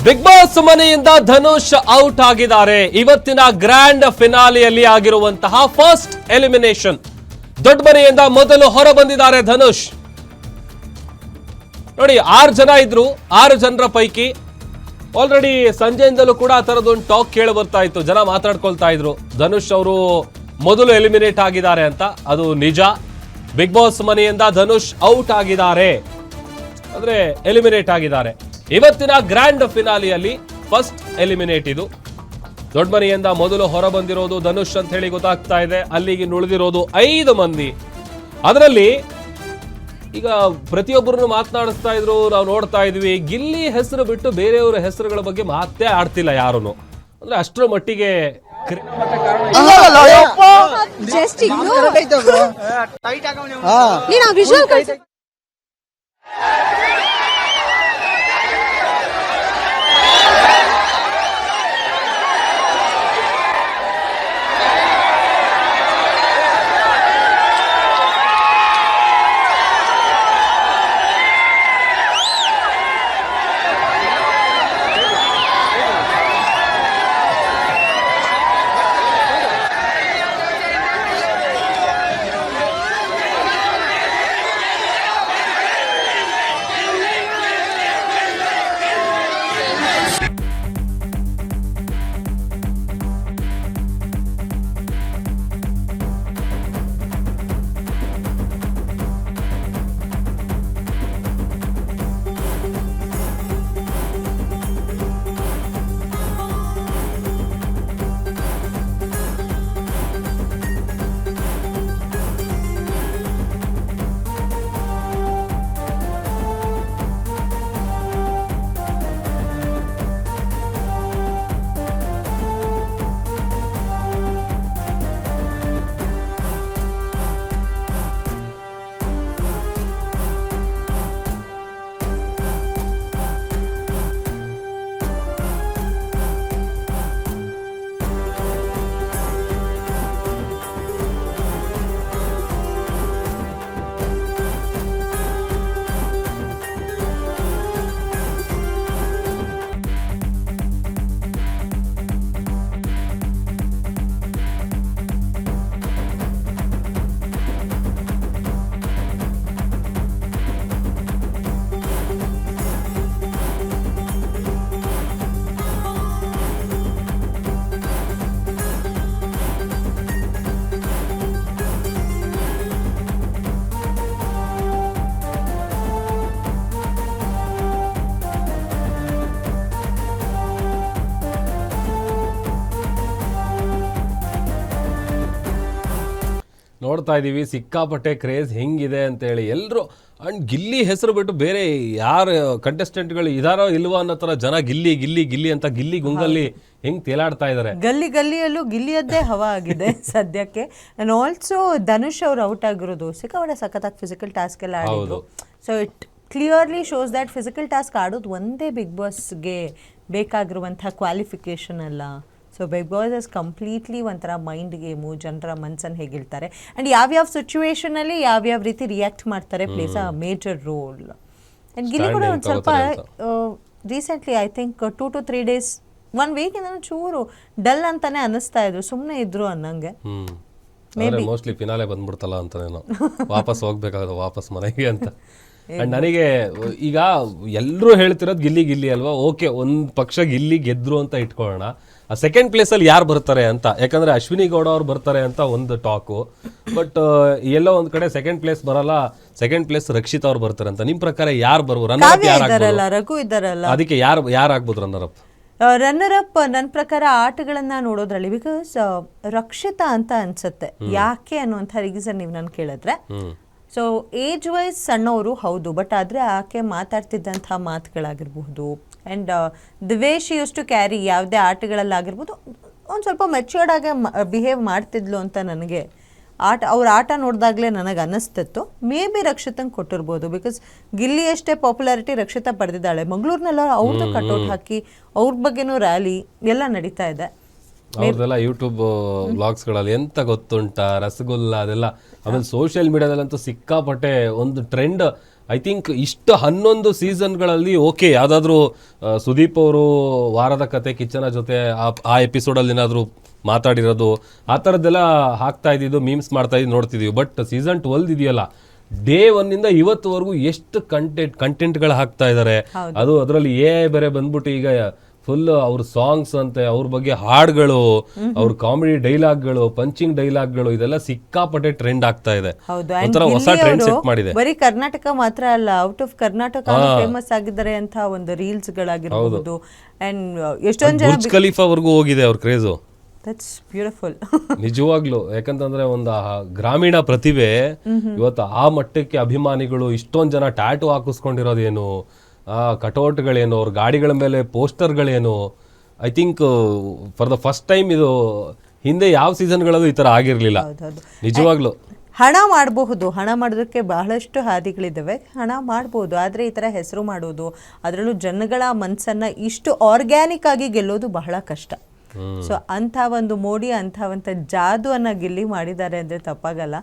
Big boss ಮನೆಯಿಂದ Dhanush out ಆಗಿದ್ದಾರೆ. ಇವತ್ತಿನ ಗ್ರ್ಯಾಂಡ್ ಫಿನಾಲಿಯಲ್ಲಿ ಆಗಿರುವಂತಹ ಫಸ್ಟ್ ಎಲಿಮಿನೇಷನ್. ದೊಡ್ಡ ಮನೆಯಿಂದ ಮೊದಲು ಹೊರ ಬಂದಿದ್ದಾರೆ ಧನುಷ್. ನೋಡಿ, 6 ಜನ ಇದ್ರು. 6 ಜನರ ಪೈಕಿ ಆಲ್ರೆಡಿ ಸಂಜೆಯಿಂದಲೂ ಕೂಡ ಆ ತರದೊಂದು ಟಾಕ್ ಕೇಳಿ ಬರ್ತಾ ಇತ್ತು. ಜನ ಮಾತಾಡ್ಕೊಳ್ತಾ ಇದ್ರು ಧನುಷ್ ಅವರು ಮೊದಲು ಎಲಿಮಿನೇಟ್ ಆಗಿದ್ದಾರೆ ಅಂತ. ಅದು ನಿಜ. ಬಿಗ್ ಬಾಸ್ ಮನೆಯಿಂದ ಧನುಷ್ ಔಟ್ ಆಗಿದ್ದಾರೆ, ಅಂದ್ರೆ ಎಲಿಮಿನೇಟ್ ಆಗಿದ್ದಾರೆ. ಇವತ್ತಿನ ಗ್ರ್ಯಾಂಡ್ ಫಿನಾಲಿಯಲ್ಲಿ ಫಸ್ಟ್ ಎಲಿಮಿನೇಟ್ ಇದು. ದೊಡ್ಡ ಮನೆಯಿಂದ ಮೊದಲು ಹೊರ ಬಂದಿರೋದು ಧನುಷ್ ಅಂತ ಹೇಳಿ ಗೊತ್ತಾಗ್ತಾ ಇದೆ. ಅಲ್ಲಿಗೆ ಉಳಿದಿರೋದು 5 ಮಂದಿ. ಅದರಲ್ಲಿ ಈಗ ಪ್ರತಿಯೊಬ್ಬರನ್ನು ಮಾತನಾಡಿಸ್ತಾ ಇದ್ರು, ನಾವು ನೋಡ್ತಾ ಇದ್ವಿ. ಗಿಲ್ಲಿ ಹೆಸರು ಬಿಟ್ಟು ಬೇರೆಯವರ ಹೆಸರುಗಳ ಬಗ್ಗೆ ಮಾತೇ ಆಡ್ತಿಲ್ಲ ಯಾರು. ಅಂದ್ರೆ ಅಷ್ಟರ ಮಟ್ಟಿಗೆ ನೋಡ್ತಾ ಇದೀವಿ ಸಿಕ್ಕಾಪಟ್ಟೆ ಕ್ರೇಜ್ ಹೆಂಗಿದೆ ಅಂತ ಹೇಳಿ ಎಲ್ಲರೂ. ಅಂಡ್ ಗಿಲ್ಲಿ ಹೆಸರು ಬಿಟ್ಟು ಬೇರೆ ಯಾರು ಕಂಟೆಸ್ಟೆಂಟ್ಗಳು ಇದಾರೋ ಇಲ್ವಾ ಅನ್ನೋ ತರ ಜನ ಗಿಲ್ಲಿ ಗಿಲ್ಲಿ ಗಿಲ್ಲಿ ಅಂತ ಗಿಲ್ಲಿ ಗುಂಗಲ್ಲಿ ಹೆಂಗ್ ತೇಲಾಡ್ತಾ ಇದಾರೆ. ಗಲ್ಲಿಯಲ್ಲೂ ಗಿಲ್ಲಿಯದ್ದೇ ಹವಾ ಆಗಿದೆ ಸದ್ಯಕ್ಕೆ. ಅಂಡ್ ಆಲ್ಸೋ ಧನುಷ್ ಅವ್ರು ಔಟ್ ಆಗಿರೋದು ಸಿಕ್ಕಾಪಟ್ಟೆ ಸಖತ್ತಾಗಿ ಫಿಸಿಕಲ್ ಟಾಸ್ಕ್ ಎಲ್ಲ ಆಡಿದ್ರು. So it clearly shows that physical task ಆಡೋದು ಒಂದೇ ಬಿಗ್ ಬಾಸ್ಗೆ ಬೇಕಾಗಿರುವಂಥ ಕ್ವಾಲಿಫಿಕೇಶನ್ ಅಲ್ಲ. So Bigg Boss is completely ಒಂಥರ ಮೈಂಡ್ ಗೇಮು. ಜನರ ಮನ್ಸನ್ನು ಹೇಗಿರ್ತಾರೆ ಆ್ಯಂಡ್ ಯಾವ್ಯಾವ ಸಿಚುವೇಶನಲ್ಲಿ ಯಾವ್ಯಾವ ರೀತಿ ರಿಯಾಕ್ಟ್ ಮಾಡ್ತಾರೆ place a major role. And Gilli ಕೂಡ ಒಂದು ಸ್ವಲ್ಪ recently I think 2 to 3 days 1 week ಇಂದ ಚೂರು ಡಲ್ ಅಂತಾನೆ ಅನ್ನಿಸ್ತಾ ಇದ್ರು, ಸುಮ್ಮನೆ ಇದ್ರು ಅನ್ನಂಗೆ. ಮೋಸ್ಟ್ಲಿ ಫಿನಾಲೆ ಬಂದ್ಬಿಡ್ತಲ್ಲ ಅಂತಾನೇನೋ, ವಾಪಸ್ ಹೋಗ್ಬೇಕಾದ್ರೆ ವಾಪಸ್ ಮನೆಗೆ ಅಂತ. ಅಂಡ್ ನನಗೆ ಈಗ ಎಲ್ಲರೂ ಹೇಳ್ತಿರೋದು ಗಿಲ್ಲಿ ಗಿಲ್ಲಿ ಅಲ್ವಾ. ಓಕೆ, ಒಂದ್ ಪಕ್ಷ ಗಿಲ್ಲಿ ಗೆದ್ರು ಅಂತ ಇಟ್ಕೊಳ್ಳೋಣ. ಆ ಸೆಕೆಂಡ್ ಪ್ಲೇಸ್ ಅಲ್ಲಿ ಯಾರು ಬರ್ತಾರೆ ಅಂತ, ಯಾಕಂದ್ರೆ ಅಶ್ವಿನಿ ಗೌಡ ಅವ್ರು ಬರ್ತಾರೆ ಅಂತ ಒಂದು ಟಾಕು. ಬಟ್ ಎಲ್ಲೋ ಒಂದ್ ಕಡೆ ಸೆಕೆಂಡ್ ಪ್ಲೇಸ್ ಬರಲ್ಲ, ಸೆಕೆಂಡ್ ಪ್ಲೇಸ್ ರಕ್ಷಿತ್ ಅವ್ರು ಬರ್ತಾರೆ ಅಂತ. ನಿಮ್ ಪ್ರಕಾರ ಯಾರು ಬರ್ಬೋದು? ರಘು ಇದ್ದಾರಲ್ಲ, ಅದಕ್ಕೆ ಯಾರು ಆಗ್ಬೋದು ರನ್ನರ್ ಅಪ್? ರನ್ನರ್ ಅಪ್ ನನ್ನ ಪ್ರಕಾರ ಆಟಗಳನ್ನ ನೋಡೋದ್ರಲ್ಲಿ ಬಿಕಾಸ್ ರಕ್ಷಿತಾ ಅಂತ ಅನ್ಸುತ್ತೆ. ಯಾಕೆ ಅನ್ನುವಂಥ ರೀಸನ್ ನೀವು ನಾನು ಕೇಳಿದ್ರೆ, ಸೊ ಏಜ್ ವೈಸ್ ಸಣ್ಣವರು ಹೌದು, ಬಟ್ ಆದರೆ ಆಕೆ ಮಾತಾಡ್ತಿದ್ದಂಥ ಮಾತುಗಳಾಗಿರ್ಬಹುದು and the way she use to carry ಯಾವುದೇ ಆಟಗಳಲ್ಲಾಗಿರ್ಬೋದು ಒಂದು ಸ್ವಲ್ಪ ಮೆಚ್ಯೂರ್ಡ್ ಆಗಿ ಬಿಹೇವ್ ಮಾಡ್ತಿದ್ಲು ಅಂತ ನನಗೆ ಅವ್ರ ಆಟ ನೋಡಿದಾಗಲೇ ನನಗೆ ಅನ್ನಿಸ್ತಿತ್ತು. ಮೇ ಬಿ ರಕ್ಷಿತಂಗೆ ಕೊಟ್ಟಿರ್ಬೋದು, ಬಿಕಾಸ್ ಗಿಲ್ಲಿ ಅಷ್ಟೇ ಪಾಪ್ಯುಲಾರಿಟಿ ರಕ್ಷಿತಾ ಪಡೆದಿದ್ದಾಳೆ. ಮಂಗಳೂರಿನೆಲ್ಲ ಅವ್ರದ್ದು ಕಟ್ಔಟ್ ಹಾಕಿ ಅವ್ರ ಬಗ್ಗೆನೂ ರ್ಯಾಲಿ ಎಲ್ಲ ನಡೀತಾ ಇದೆ. ಅವ್ರದೆಲ್ಲ ಯೂಟ್ಯೂಬ್ ವ್ಲಾಗ್ಸ್ಗಳಲ್ಲಿ ಎಂತ ಗೊತ್ತುಂಟಾ, ರಸಗುಲ್ಲ ಅದೆಲ್ಲ. ಆಮೇಲೆ ಸೋಷಿಯಲ್ ಮೀಡಿಯಾದಲ್ಲಂತೂ ಸಿಕ್ಕಾಪಟ್ಟೆ ಒಂದು ಟ್ರೆಂಡ್. ಐ ಥಿಂಕ್ ಇಷ್ಟು 11 ಸೀಸನ್ಗಳಲ್ಲಿ ಓಕೆ, ಯಾವುದಾದ್ರೂ ಸುದೀಪ್ ಅವರು ವಾರದ ಕತೆ ಕಿಚ್ಚನ ಜೊತೆ ಆ ಎಪಿಸೋಡಲ್ಲಿ ಏನಾದರೂ ಮಾತಾಡಿರೋದು ಆ ಥರದ್ದೆಲ್ಲ ಹಾಕ್ತಾ ಇದ್ದಿದ್ದು, ಮೀಮ್ಸ್ ಮಾಡ್ತಾ ಇದ್ದು ನೋಡ್ತಿದ್ದೀವಿ. ಬಟ್ ಸೀಸನ್ 12 ಇದೆಯಲ್ಲ, ಡೇ 1 ಇವತ್ತುವರೆಗೂ ಎಷ್ಟು ಕಂಟೆಂಟ್ಗಳು ಹಾಕ್ತಾ ಇದ್ದಾರೆ. ಅದು ಅದರಲ್ಲಿ ಬೇರೆ ಬಂದ್ಬಿಟ್ಟು ಈಗ ಫುಲ್ ಅವ್ರ ಸಾಂಗ್ಸ್ ಅಂತೆ, ಅವ್ರ ಬಗ್ಗೆ ಹಾಡುಗಳು, ಅವ್ರ ಕಾಮಿಡಿ ಡೈಲಾಗ್ಗಳು, ಪಂಚಿಂಗ್ ಡೈಲಾಗ್ಗಳು, ಇದೆಲ್ಲ ಸಿಕ್ಕಾಪಟ್ಟೆ ಟ್ರೆಂಡ್ ಆಗ್ತಾ ಇದೆ. ಒಂಥರ ಹೊಸ ಟ್ರೆಂಡ್ ಸೆಟ್ ಮಾಡಿದೆ. ಬರೀ ಕರ್ನಾಟಕ ಮಾತ್ರ ಅಲ್ಲ, ಔಟ್ ಆಫ್ ಕರ್ನಾಟಕ ಫೇಮಸ್ ಆಗಿದ್ದಾರೆ ಅಂತ ಒಂದು ರೀಲ್ಸ್ ಗಳಾಗಿರಬಹುದು. ಅಂಡ್ ಎಷ್ಟೊಂದು ಜನ ಬುರ್ಜ್ ಖಲೀಫಾ ವರ್ಗೂ ಹೋಗಿದೆ ಅವ್ರ ಕ್ರೇಜು. That's beautiful. ನಿಜವಾಗ್ಲು, ಯಾಕಂತಂದ್ರೆ ಒಂದು ಗ್ರಾಮೀಣ ಪ್ರತಿಭೆ ಇವತ್ತು ಆ ಮಟ್ಟಕ್ಕೆ ಅಭಿಮಾನಿಗಳು ಇಷ್ಟೊಂದು ಜನ ಟ್ಯಾಟೂ ಹಾಕಿಸ್ಕೊಂಡಿರೋದೇನು, ಕಟೌಟ್ಗಳೇನು, ಅವ್ರ ಗಾಡಿಗಳ ಮೇಲೆ ಪೋಸ್ಟರ್ಗಳೇನು. I think for the first time ಇದು ಹಿಂದೆ ಯಾವ ಸೀಸನ್ಗಳಲ್ಲೂ ಈ ತರ ಆಗಿರ್ಲಿಲ್ಲ ನಿಜವಾಗ್ಲು. ಹಣ ಮಾಡಬಹುದು, ಹಣ ಮಾಡೋದಕ್ಕೆ ಬಹಳಷ್ಟು ಹಾದಿಗಳಿದ್ದಾವೆ, ಹಣ ಮಾಡ್ಬೋದು. ಆದರೆ ಈ ಥರ ಹೆಸರು ಮಾಡೋದು, ಅದರಲ್ಲೂ ಜನಗಳ ಮನಸ್ಸನ್ನು ಇಷ್ಟು ಆರ್ಗ್ಯಾನಿಕ್ ಆಗಿ ಗೆಲ್ಲೋದು ಬಹಳ ಕಷ್ಟ. ಸೊ ಅಂಥ ಒಂದು ಮೋಡಿ, ಅಂಥ ಒಂದು ಜಾದು ಗಿಲ್ಲಿ ಮಾಡಿದ್ದಾರೆ ಅಂದರೆ ತಪ್ಪಾಗಲ್ಲ.